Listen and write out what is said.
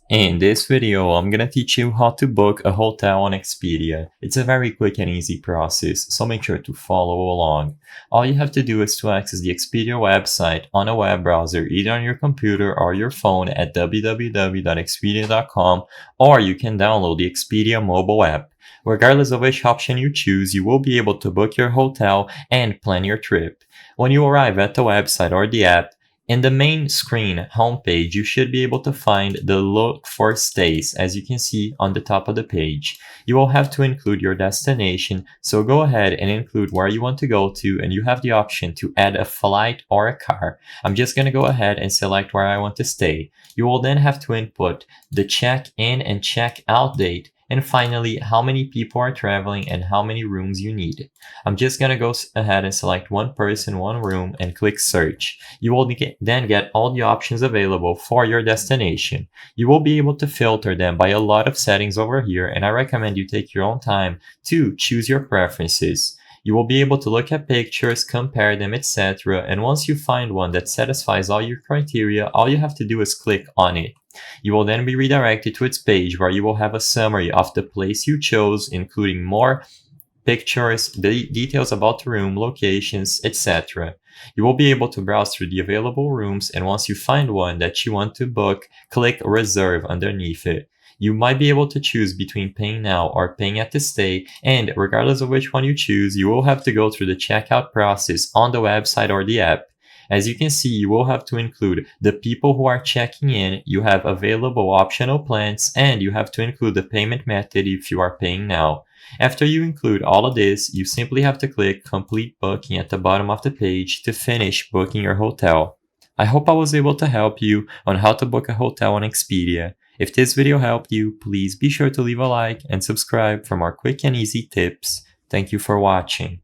In this video, I'm gonna teach you how to book a hotel on Expedia. It's a very quick and easy process, so make sure to follow along. All you have to do is to access the Expedia website on a web browser, either on your computer or your phone at www.expedia.com, or you can download the Expedia mobile app. Regardless of which option you choose, you will be able to book your hotel and plan your trip. When you arrive at the website or the app, in the main screen homepage, you should be able to find the Look for Stays, as you can see on the top of the page. You will have to include your destination, so go ahead and include where you want to go to, and you have the option to add a flight or a car. I'm just going to go ahead and select where I want to stay. You will then have to input the check-in and check-out date, and finally, how many people are traveling and how many rooms you need. I'm just going to go ahead and select one person, one room, and click search. You will then get all the options available for your destination. You will be able to filter them by a lot of settings over here, and I recommend you take your own time to choose your preferences. You will be able to look at pictures, compare them, etc. And once you find one that satisfies all your criteria, all you have to do is click on it. You will then be redirected to its page where you will have a summary of the place you chose, including more pictures, details about the room, locations, etc. You will be able to browse through the available rooms, and once you find one that you want to book, click Reserve underneath it. You might be able to choose between paying now or paying at the stay, and regardless of which one you choose, you will have to go through the checkout process on the website or the app. As you can see, you will have to include the people who are checking in, you have available optional plans, and you have to include the payment method if you are paying now. After you include all of this, you simply have to click Complete Booking at the bottom of the page to finish booking your hotel. I hope I was able to help you on how to book a hotel on Expedia. If this video helped you, please be sure to leave a like and subscribe for more quick and easy tips. Thank you for watching.